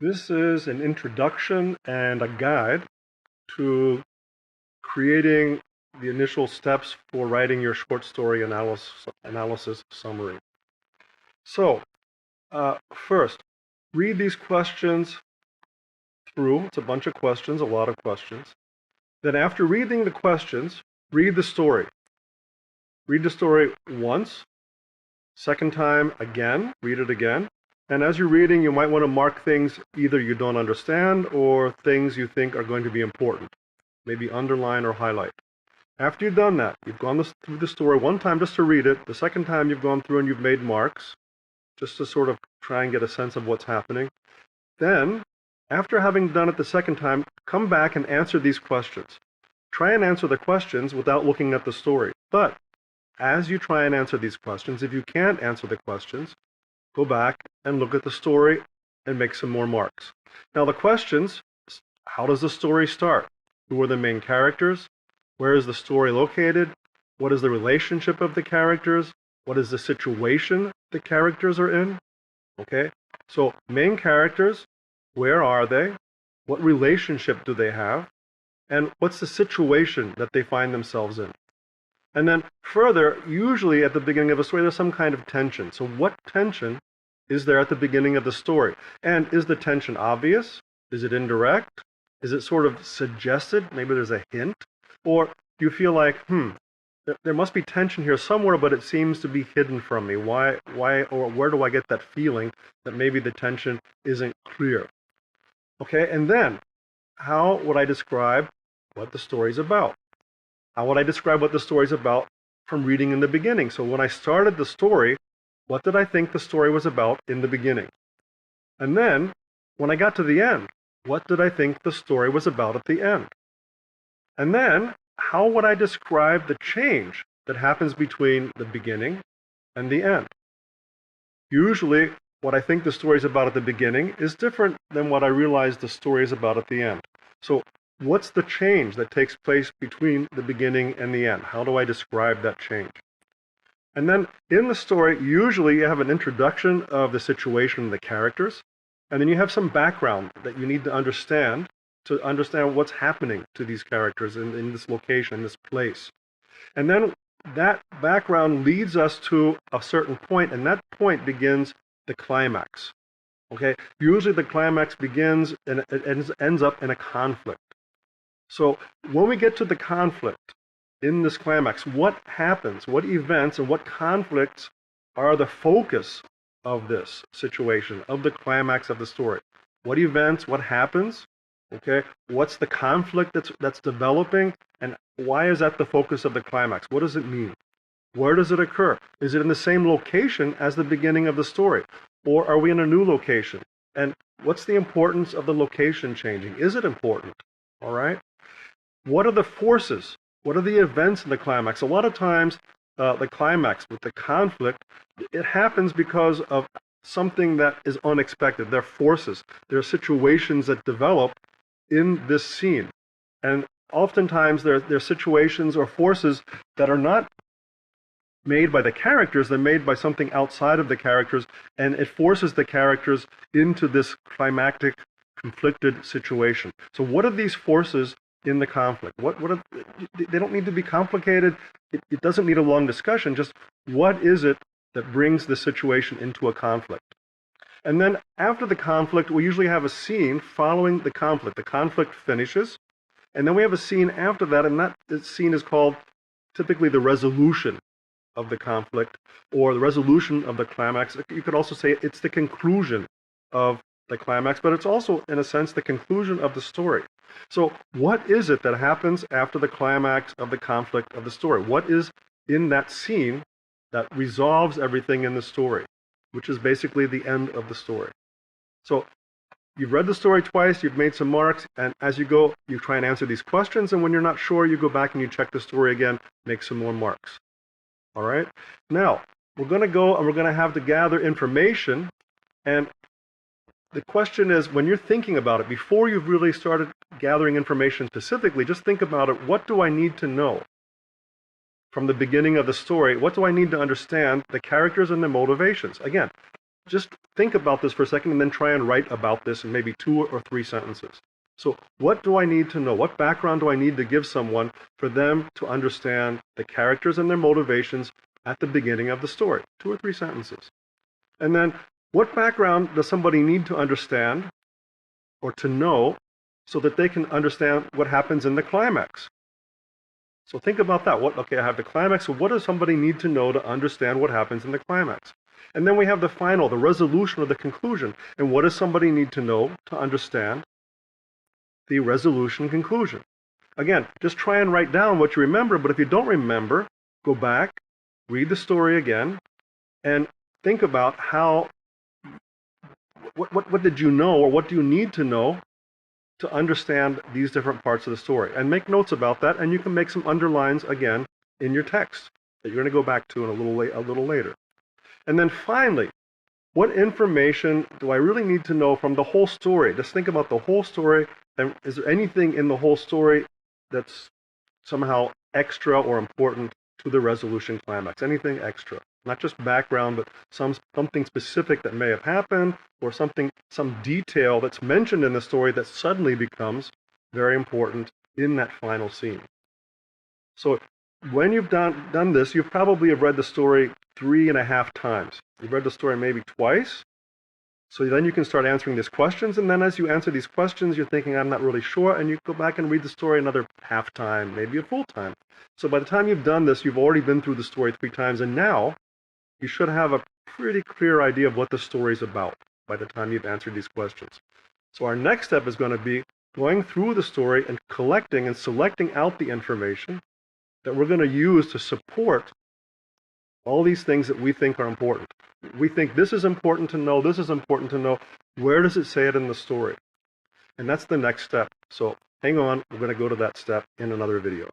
This is an introduction and a guide to creating the initial steps for writing your short story analysis summary. So, first, read these questions through. It's a bunch of questions, a lot of questions. Then after reading the questions, read the story. Read the story once, second time again, read it again. And as you're reading, you might want to mark things either you don't understand or things you think are going to be important. Maybe underline or highlight. After you've done that, you've gone through the story one time just to read it. The second time you've gone through and you've made marks just to sort of try and get a sense of what's happening. Then, after having done it the second time, come back and answer these questions. Try and answer the questions without looking at the story. But as you try and answer these questions, if you can't answer the questions, go back and look at the story and make some more marks. Now the questions, how does the story start? Who are the main characters? Where is the story located? What is the relationship of the characters? What is the situation the characters are in? Okay, so main characters, where are they? What relationship do they have? And what's the situation that they find themselves in? And then further, usually at the beginning of a story, there's some kind of tension. So what tension is there at the beginning of the story? And is the tension obvious? Is it indirect? Is it sort of suggested? Maybe there's a hint? Or do you feel like, there must be tension here somewhere, but it seems to be hidden from me. Why, or where do I get that feeling that maybe the tension isn't clear? Okay, and then how would I describe what the story's about? How would I describe what the story's about from reading in the beginning? So when I started the story, what did I think the story was about in the beginning? And then, when I got to the end, what did I think the story was about at the end? And then, how would I describe the change that happens between the beginning and the end? Usually, what I think the story is about at the beginning is different than what I realize the story is about at the end. So, what's the change that takes place between the beginning and the end? How do I describe that change? And then in the story, usually you have an introduction of the situation and the characters, and then you have some background that you need to understand what's happening to these characters in this location, in this place. And then that background leads us to a certain point, and that point begins the climax. Okay? Usually the climax begins and it ends up in a conflict. So when we get to the conflict in this climax, what happens, what events and what conflicts are the focus of this situation, of the climax of the story? What events, what happens? Okay, what's the conflict that's developing, and why is that the focus of the climax? What does it mean? Where does it occur? Is it in the same location as the beginning of the story? Or are we in a new location? And what's the importance of the location changing? Is it important? All right. What are the forces? What are the events in the climax? A lot of times, the climax with the conflict, it happens because of something that is unexpected. There are forces. There are situations that develop in this scene. And oftentimes, there are situations or forces that are not made by the characters. They're made by something outside of the characters, and it forces the characters into this climactic, conflicted situation. So what are these forces in the conflict? They don't need to be complicated. It doesn't need a long discussion. Just what is it that brings the situation into a conflict? And then after the conflict, we usually have a scene following the conflict. The conflict finishes, and then we have a scene after that, and that scene is called typically the resolution of the conflict, or the resolution of the climax. You could also say it's the conclusion of the climax, but it's also, in a sense, the conclusion of the story. So what is it that happens after the climax of the conflict of the story? What is in that scene that resolves everything in the story, which is basically the end of the story? So you've read the story twice, you've made some marks, and as you go, you try and answer these questions, and when you're not sure, you go back and you check the story again, make some more marks. All right? Now, we're going to go and we're going to have to gather information, and the question is, when you're thinking about it, before you've really started gathering information specifically, just think about it. What do I need to know from the beginning of the story? What do I need to understand the characters and their motivations? Again, just think about this for a second and then try and write about this in maybe 2 or 3 sentences. So what do I need to know? What background do I need to give someone for them to understand the characters and their motivations at the beginning of the story? 2 or 3 sentences. And then what background does somebody need to understand or to know so that they can understand what happens in the climax? So think about that. Okay, I have the climax. So what does somebody need to know to understand what happens in the climax? And then we have the final, the resolution or the conclusion. And what does somebody need to know to understand the resolution conclusion? Again, just try and write down what you remember, but if you don't remember, go back, read the story again, and think about what did you know, or what do you need to know to understand these different parts of the story, and make notes about that, and you can make some underlines again in your text that you're going to go back to in a little later. And then finally, what information do I really need to know from the whole story? Just think about the whole story, and is there anything in the whole story that's somehow extra or important to the resolution climax? Anything extra? Not just background, but something specific that may have happened, or some detail that's mentioned in the story that suddenly becomes very important in that final scene. So when you've done this, you probably have read the story 3.5 times. You've read the story maybe twice. So then you can start answering these questions, and then as you answer these questions, you're thinking, I'm not really sure, and you go back and read the story another half time, maybe a full time. So by the time you've done this, you've already been through the story 3 times, and now you should have a pretty clear idea of what the story is about by the time you've answered these questions. So our next step is going to be going through the story and collecting and selecting out the information that we're going to use to support all these things that we think are important. We think this is important to know, this is important to know. Where does it say it in the story? And that's the next step. So hang on, we're going to go to that step in another video.